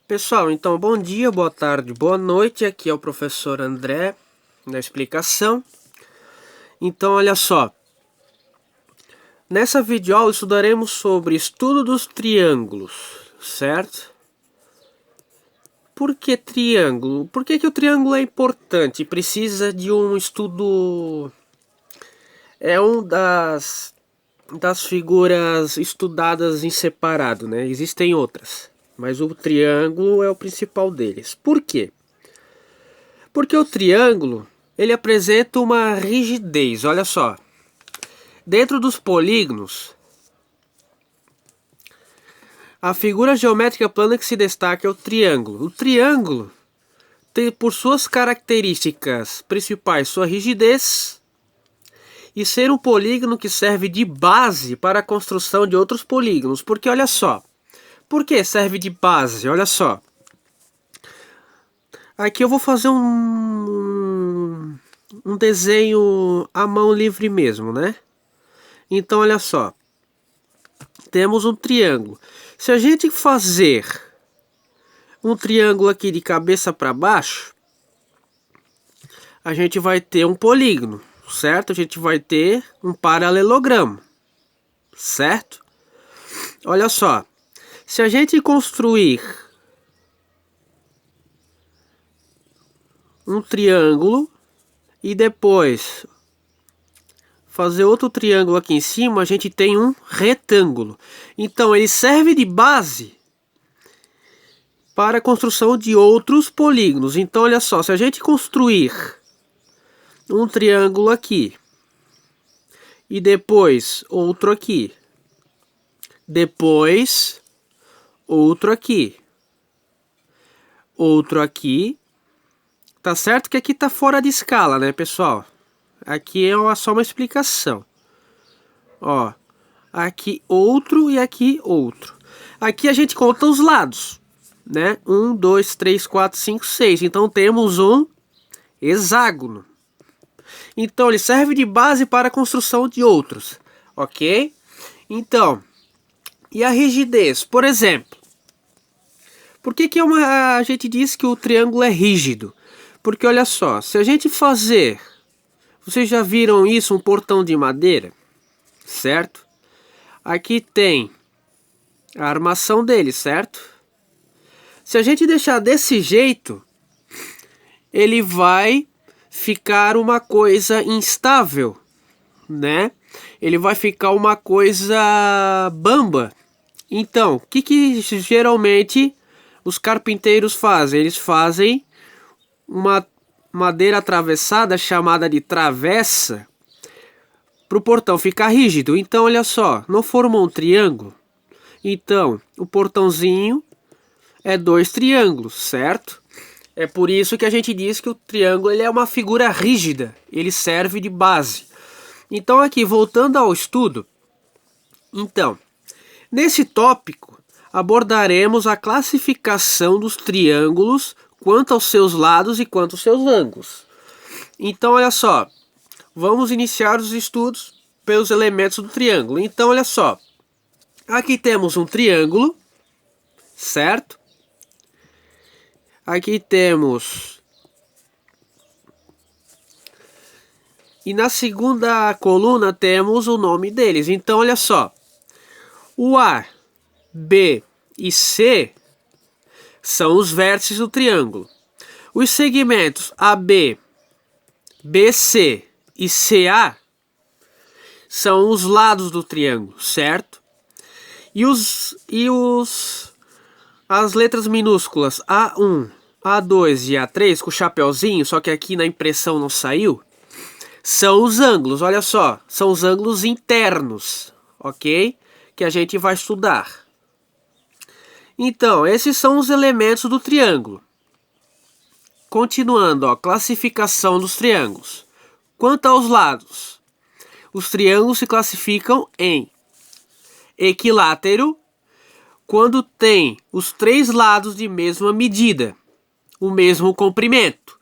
Pessoal, então bom dia, boa tarde, boa noite. Aqui é o professor André na explicação. Então olha só, nessa videoaula estudaremos sobre estudo dos triângulos, certo? Por que triângulo? Por que o triângulo é importante? Precisa de um estudo... É um das figuras estudadas em separado, né? Existem outras, mas o triângulo é o principal deles. Por quê? Porque o triângulo, ele apresenta uma rigidez, olha só. Dentro dos polígonos, a figura geométrica plana que se destaca é o triângulo. O triângulo tem por suas características principais sua rigidez e ser um polígono que serve de base para a construção de outros polígonos. Porque olha só, por que serve de base? Olha só. Aqui eu vou fazer um desenho à mão livre mesmo, né? Então, olha só. Temos um triângulo. Se a gente fazer um triângulo aqui de cabeça para baixo, a gente vai ter um polígono, certo? A gente vai ter um paralelogramo, certo? Olha só. Se a gente construir um triângulo e depois fazer outro triângulo aqui em cima, a gente tem um retângulo. Então ele serve de base para a construção de outros polígonos. Então olha só, se a gente construir um triângulo aqui e depois outro aqui, depois outro aqui, outro aqui, tá certo que aqui tá fora de escala, né, pessoal? Aqui é só uma explicação. Ó, aqui outro e aqui outro. Aqui a gente conta os lados, né? 1, 2, 3, 4, 5, 6. Então temos um hexágono. Então ele serve de base para a construção de outros, ok? Então, e a rigidez? Por exemplo, por que a gente diz que o triângulo é rígido? Porque olha só, se a gente fazer... Vocês já viram isso, um portão de madeira? Certo? Aqui tem a armação dele, certo? Se a gente deixar desse jeito, ele vai ficar uma coisa instável, né? Ele vai ficar uma coisa bamba. Então, o que geralmente os carpinteiros fazem? Eles fazem uma madeira atravessada chamada de travessa para o portão ficar rígido. Então olha só, não formou um triângulo? Então o portãozinho é dois triângulos, certo? É por isso que a gente diz que o triângulo ele é uma figura rígida, ele serve de base. Então aqui, voltando ao estudo, então, nesse tópico abordaremos a classificação dos triângulos quanto aos seus lados e quanto aos seus ângulos. Então, olha só, vamos iniciar os estudos pelos elementos do triângulo. Então, olha só, aqui temos um triângulo, certo? Aqui temos... E na segunda coluna temos o nome deles. Então, olha só, o A, B e C são os vértices do triângulo. Os segmentos AB, BC e CA são os lados do triângulo, certo? E as letras minúsculas A1, A2 e A3 com o chapeuzinho, só que aqui na impressão não saiu, são os ângulos. Olha só, são os ângulos internos, ok? Que a gente vai estudar. Então, esses são os elementos do triângulo. Continuando, ó, classificação dos triângulos. Quanto aos lados, os triângulos se classificam em equilátero, quando tem os três lados de mesma medida, o mesmo comprimento.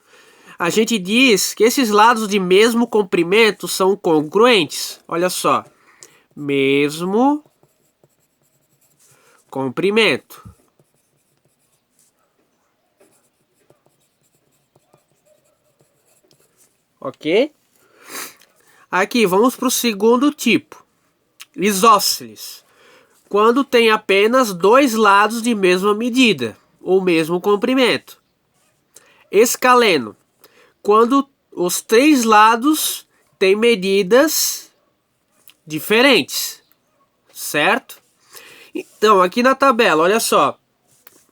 A gente diz que esses lados de mesmo comprimento são congruentes. Olha só, mesmo comprimento. ok? Aqui, vamos para o segundo tipo, isósceles, quando tem apenas dois lados de mesma medida, ou mesmo comprimento. Escaleno, quando os três lados têm medidas diferentes, certo? Então, aqui na tabela, olha só,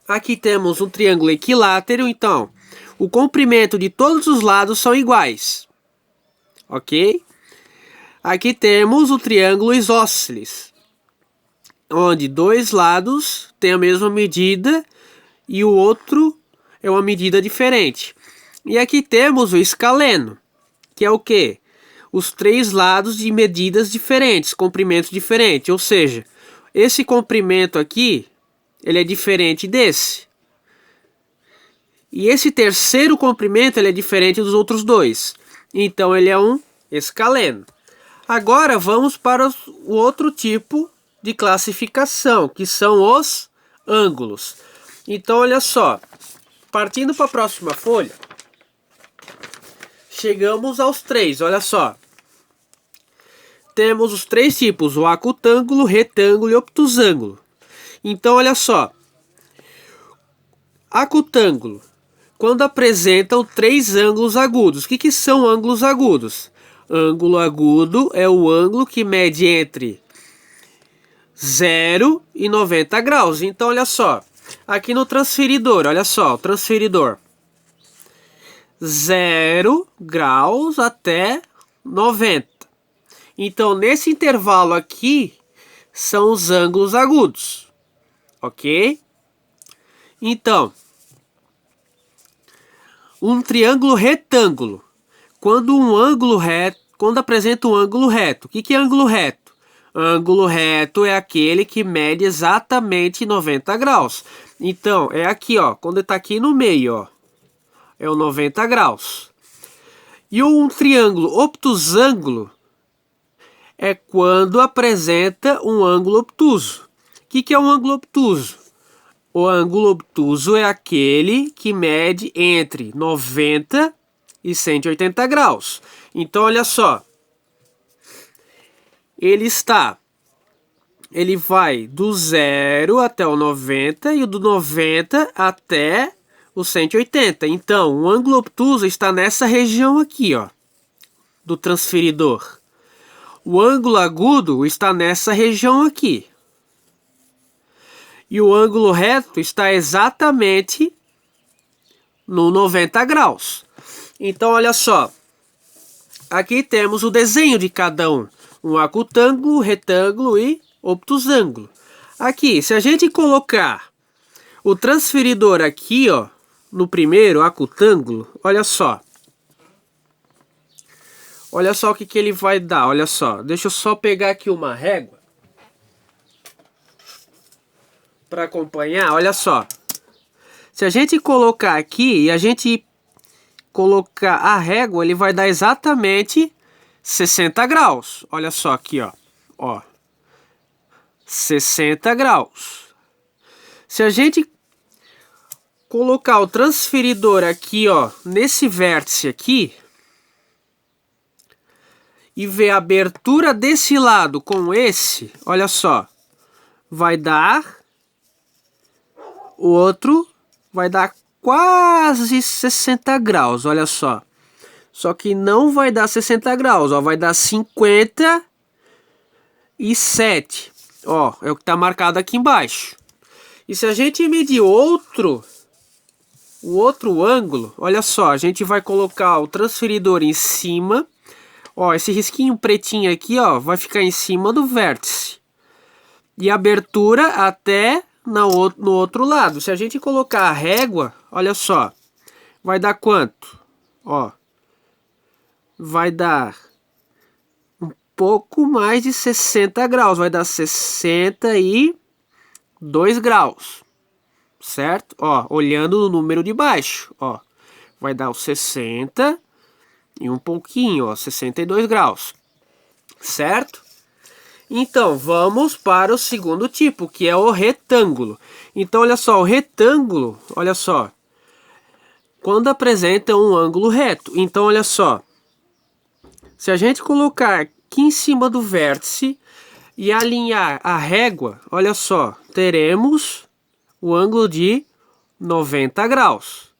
aqui temos um triângulo equilátero, então, o comprimento de todos os lados são iguais, ok? Aqui temos o triângulo isósceles, onde dois lados têm a mesma medida e o outro é uma medida diferente. E aqui temos o escaleno, que é o quê? Os três lados de medidas diferentes, comprimentos diferentes, ou seja, esse comprimento aqui, ele é diferente desse. E esse terceiro comprimento, ele é diferente dos outros dois. Então, ele é um escaleno. Agora, vamos para o outro tipo de classificação, que são os ângulos. Então, olha só, partindo para a próxima folha, chegamos aos três, olha só. Temos os três tipos, o acutângulo, retângulo e obtusângulo. Então, olha só, acutângulo, quando apresentam três ângulos agudos. O que são ângulos agudos? Ângulo agudo é o ângulo que mede entre 0 e 90 graus. Então, olha só, aqui no transferidor, olha só, o transferidor, 0 graus até 90. Então, nesse intervalo aqui, são os ângulos agudos, ok? Então, um triângulo retângulo, quando apresenta um ângulo reto. O que é ângulo reto? Ângulo reto é aquele que mede exatamente 90 graus. Então, é aqui, ó, quando está aqui no meio, ó, é o 90 graus. E um triângulo obtusângulo é quando apresenta um ângulo obtuso. O que é um ângulo obtuso? O ângulo obtuso é aquele que mede entre 90 e 180 graus. Então, olha só. Ele vai do 0 até o 90 e do 90 até o 180. Então, o ângulo obtuso está nessa região aqui, ó, do transferidor. O ângulo agudo está nessa região aqui. E o ângulo reto está exatamente no 90 graus. Então, olha só. Aqui temos o desenho de cada um. Um acutângulo, retângulo e obtusângulo. Aqui, se a gente colocar o transferidor aqui, ó, no primeiro acutângulo, olha só. Olha só o que ele vai dar, olha só. Deixa eu só pegar aqui uma régua para acompanhar, olha só. Se a gente colocar aqui e a gente colocar a régua, ele vai dar exatamente 60 graus. Olha só aqui, ó. 60 graus. Se a gente colocar o transferidor aqui, ó, nesse vértice aqui, e ver a abertura desse lado com esse, olha só, vai dar, o outro vai dar quase 60 graus, olha só. Só que não vai dar 60 graus, ó, vai dar 57. Ó, é o que está marcado aqui embaixo. E se a gente medir o outro ângulo, olha só, a gente vai colocar o transferidor em cima. Ó, esse risquinho pretinho aqui, ó, vai ficar em cima do vértice. E a abertura até no outro lado. Se a gente colocar a régua, olha só, vai dar quanto? Ó, vai dar um pouco mais de 60 graus. Vai dar 62 graus. Certo? Ó, olhando no número de baixo, ó, vai dar os 60 e um pouquinho, ó, 62 graus. Certo? Então, vamos para o segundo tipo, que é o retângulo. Então, olha só, o retângulo, olha só, quando apresenta um ângulo reto. Então, olha só, Se a gente colocar aqui em cima do vértice e alinhar a régua, olha só, teremos o ângulo de 90 graus.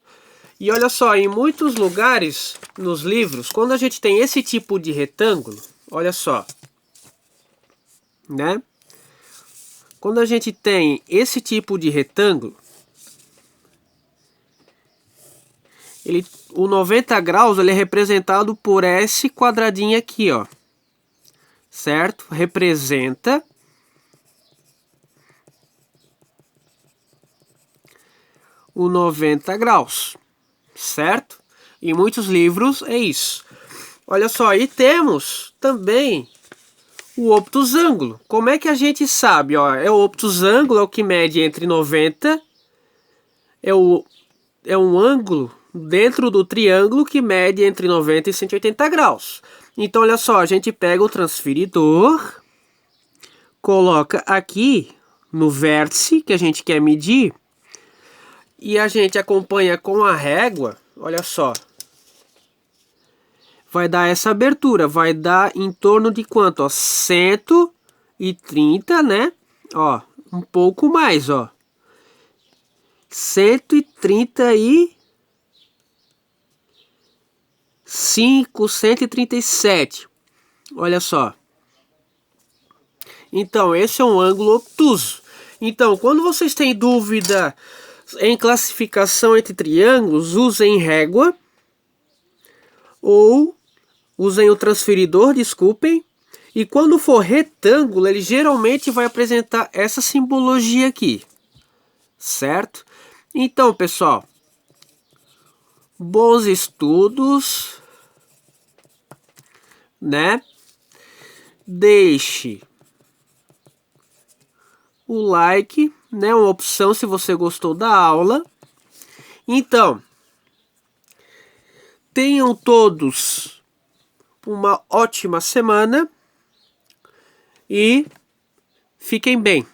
E olha só, em muitos lugares nos livros, quando a gente tem esse tipo de retângulo, olha só, né? Quando a gente tem esse tipo de retângulo, o 90 graus ele é representado por esse quadradinho aqui, ó. Certo? Representa o 90 graus. Certo? Em muitos livros é isso. Olha só, e temos também o obtusângulo. Como é que a gente sabe? Ó, é o obtusângulo, é o que mede entre 90, é um ângulo dentro do triângulo que mede entre 90 e 180 graus. Então, olha só, a gente pega o transferidor, coloca aqui no vértice que a gente quer medir, e a gente acompanha com a régua, olha só. Vai dar essa abertura, vai dar em torno de quanto? Ó, 130, né? Ó, um pouco mais, ó. 135, 137. Olha só. Então, esse é um ângulo obtuso. Então, quando vocês têm dúvida em classificação entre triângulos, usem régua ou usem o transferidor, desculpem. E quando for retângulo, ele geralmente vai apresentar essa simbologia aqui. Certo? Então, pessoal, bons estudos, né? Deixe o like, né? Uma opção se você gostou da aula. Então, tenham todos uma ótima semana e fiquem bem.